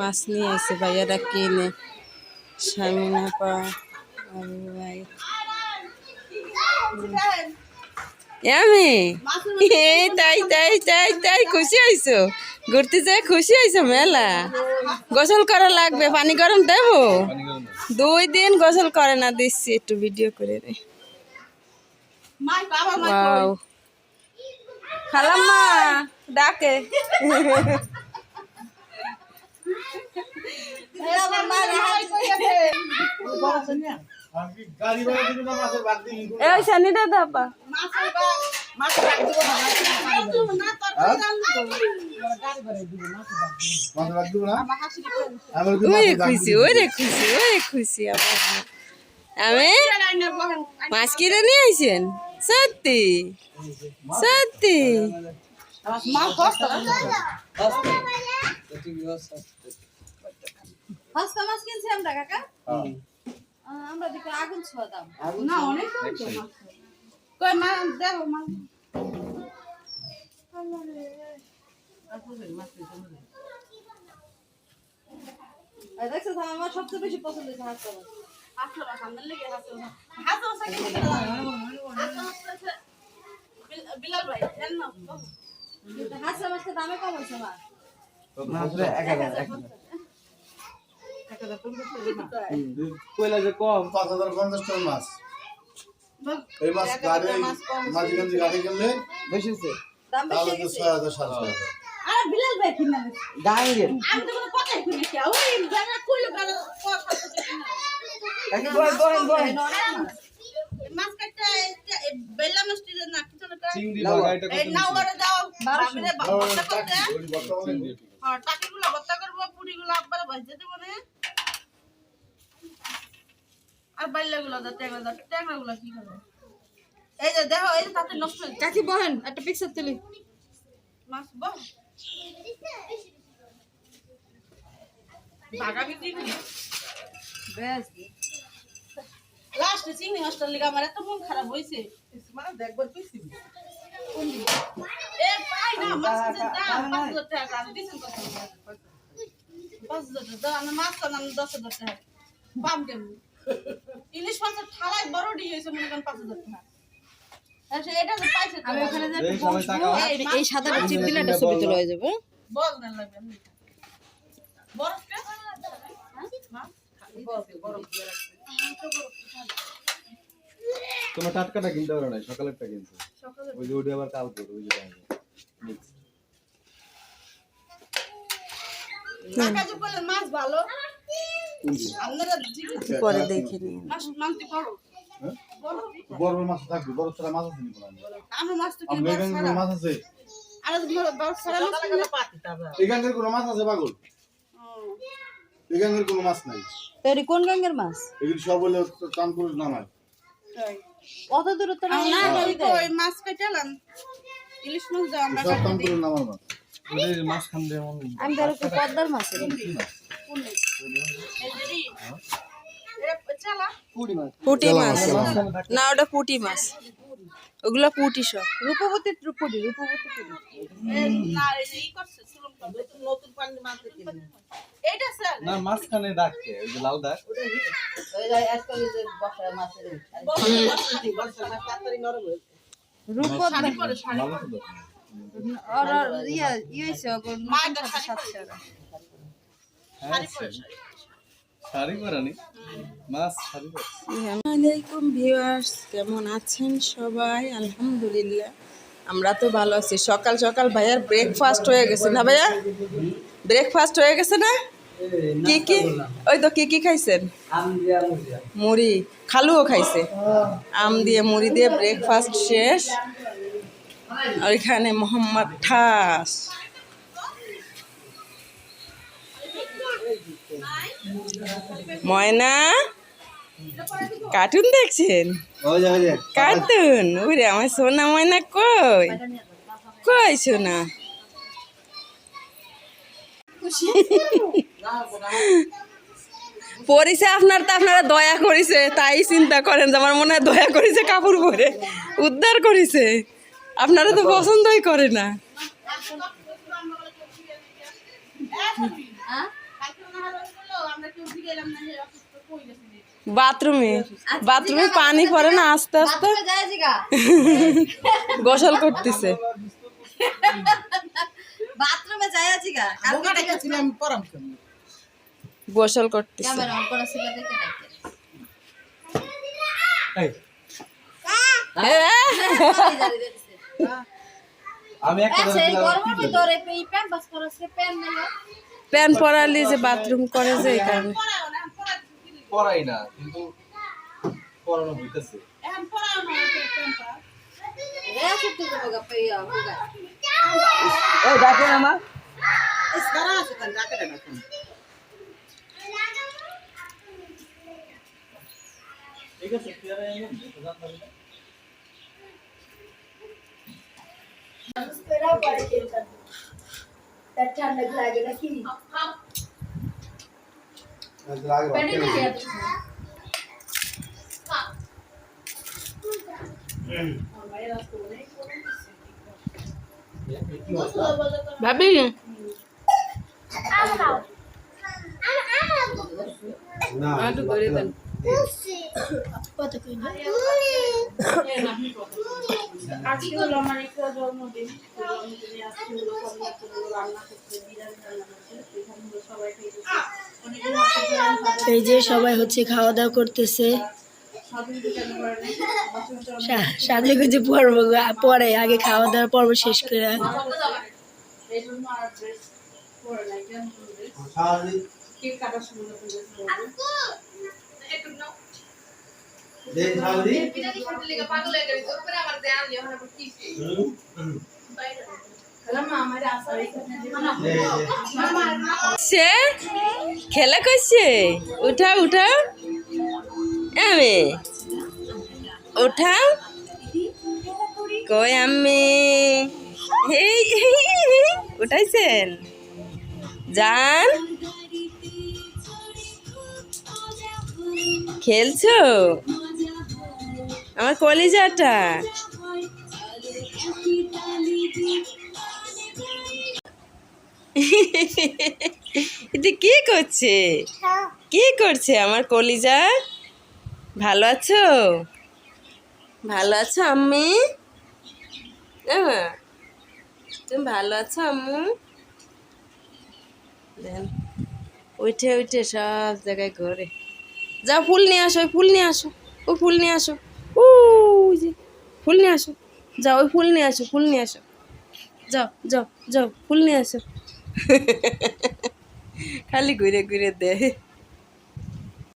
মাছ নিয়ে এসে ভাইয়ারা কিনে শামিনা পা ভাই আমি এই তাই তাই তাই তাই খুশি হয়েছো ঘুরতে যাই খুশি হয়েছো মেলা গোসল করা লাগবে পানি গরম দেবো 2 দিন গোসল করে না দিচ্ছি একটু ভিডিও করে রে ওয়াও খালাম্মা ডাকে এই শানিটা দাপা খুশি ওরে খুশি ওরে খুশি আমি মাছ কিনে নিয়ে আইছেন সত্যি সত্যি আমরা দিকে আগুন ছোঁয়া দাম না অনেক কই মা দেখো মা দেখছো আমার সবচেয়ে বেশি পছন্দ হয়েছে হাঁস মাছ আসলে সামনে লেগে হাঁস বিলাল ভাই জান না হাঁস মাছটা দামে কম হয়েছে মা কইলা যে কম 5050 টাকা মাছ এই মাছ গাড়ি মাঝখানে গাড়ি গেলে বেশি হইছে দাম বেশি তাহলে 6000 টাকা আরে বিলাল ভাই কিনা ডাঙ্গে আমি তো কোনো কথাই শুনি কি ওই জায়গা কইলো কার কথা কাকি বলেন মাছ কাটতে বেলা মিষ্টি না কিছু না চিংড়ি বাগাইটা এই নাও বারে দাও বাবারে বস্তা করতে চিংড়ি হ্যাঁ টাকিগুলো বস্তা করব পুরিগুলো আব্বারে ভাজতে দেব না আর বাইলাগুলো দাও ট্যাংরাগুলো কি হবে এই যে দেখো এই তাতে নষ্ট হয়ে কাকি বহেন একটা পিকচার তুলি মাছ বল বাগা বিক্রি করি বেশ লাস্ট চিংড়ি মাছটার লিগা আমার এত মন খারাপ হইছে মানে দেখবার কইছি এ পাই না মাছ দাম 5000 টাকা আর দিছেন কত 5000 টাকা আমি মাছ তো নাম 10000 টাকা পাম কেমন ইলিশ মাছের থালায় বড় ডি হইছে মনে করেন 5000 টাকা আচ্ছা এটা তো পাইছে আমি ওখানে যাই এই সাদাটা চিপ দিলে একটা ছবি তোলা হয়ে যাবে বল না লাগবে বরফ কে বরফ দিয়ে রাখছে তোমার টাটকাটা কিনতে পারো না সকালেরটা কিনছো ওই যে ওডি আবার কাল করো ওই যে মিক্স কাকা যে বলেন মাছ ভালো আপনারা জিজ্ঞেস পরে দেখে নিন মাছ মানতে পারো বড় মাছ থাকবে বড় ছাড়া মাছ আছে নিকো আমরা মাছ তো কি আমরা এখানে কোনো মাছ আছে আরে বড় সারা মাছ কিনা পাতি তাবা এখানে কোনো মাছ আছে পাগল এখানে কোনো মাছ নাই তোর কোন গাঙ্গের মাছ এগুলো সব বলে কাম করে নামায় অত দূরত্ব না না ওই মাছ কাটালাম ইলিশ মাছ দাও আমরা সব কাম করে নামার মাছ ওই মাছ খান দে মন আমি ধরো পদ্মার মাছ পুঁটি মাছ না ওটা পুঁটি মাছ ওগুলো পুঁটি সব রূপবতী পুঁটি নতুন পানি মাছ এইটা স্যার না মাছ খানে ডাকছে ওই যে লাল ডাক ওই যে আজকাল যে বসার মাছের বসার মাছ তাড়াতাড়ি নরম হয়ে রূপবতী পরে শাড়ি ভালো তো আর ইয়েছে ওগুলো মাছ 700 টাকা শাড়ি পরে শাড়ি পরানি মাছ শাড়ি পরে আসসালামু আলাইকুম ভিউয়ার্স কেমন আছেন সবাই আলহামদুলিল্লাহ আমরা তো ভালো আছি সকাল সকাল ভাইয়ার ব্রেকফাস্ট হয়ে গেছে না ভাইয়া ব্রেকফাস্ট হয়ে গেছে না কি কি ওই তো কি কি খাইছেন মুড়ি খালুও খাইছে আম দিয়ে মুড়ি দিয়ে ব্রেকফাস্ট শেষ ওইখানে মোহাম্মদ ঠাস ময়না কার্টুন দেখছেন কার্টুন ওরে আমার সোনা ময়না কই কই সোনা পরিছে আপনার তো আপনারা দয়া করেছে তাই চিন্তা করেন যে আমার মনে হয় দয়া করেছে কাপড় পরে উদ্ধার করেছে আপনারা তো পছন্দই করে না বাথরুমে পানি পড়ে না আস্তে আস্তে গোসল করতেছে। বাথরুমে যাই আছি গা বোকা রেখেছিলাম পরাম কেমন গোসল করতেছে। ক্যামেরা অন করা ছিল দেখে দেখে এই, আমি একটা আচ্ছা এই গরমের ভিতরে এই প্যান্ট বাস করা সে প্যান্ট নেই প্যান পরালি যে বাথরুম করে যে এই কারণে। পড়াই না কিন্তু পড়ানো হইতেছে। এখন পড়াও না প্যান্টটা রে সত্যি তো গা পেয়া হোগা এই ডাকেন আমার ইসকারা আছে কাল ডাকে ডাকে ঠিক আছে ক্লিয়ার হয়ে গেল প্রধান ভাবে ভাবি না একটু করে দেন। আজকে হলো আমার একটা জন্মদিন জন্মদিনে আজকে হলো সবাই রান্না করতে বিরিয়ানি রান্না করতে এখানে হলো সবাই খেয়েছে অনেকদিন হাতে এই যে সবাই হচ্ছে খাওয়া দাওয়া করতেছে স্বাধীন দোকান করে সাজেগুজে পর্ব পরে আগে খাওয়া দাওয়ার পর্ব শেষ করে এই জন্য আর ড্রেস পরে নাই কেন ড্রেস শালি কেক কাটার সময় ড্রেস দেখ শালি সে খেলা করছে উঠা উঠা আমি উঠা কই আমি উঠাইছেন জান খেলছো আমার কলিজাটা এটা কি করছে কি করছে আমার কলিজা ভালো আছো ভালো আছো আম্মি তুমি ভালো আছো আম্মু দেন উঠে উঠে সব জায়গায় ঘোরে যাও ফুল নিয়ে আসো ওই ফুল নিয়ে আসো ও ফুল নিয়ে আসো ও যে ফুল নিয়ে আসো যাও ওই ফুল নিয়ে আসো ফুল নিয়ে আসো যাও যাও যাও ফুল নিয়ে আসো খালি ঘুরে ঘুরে দে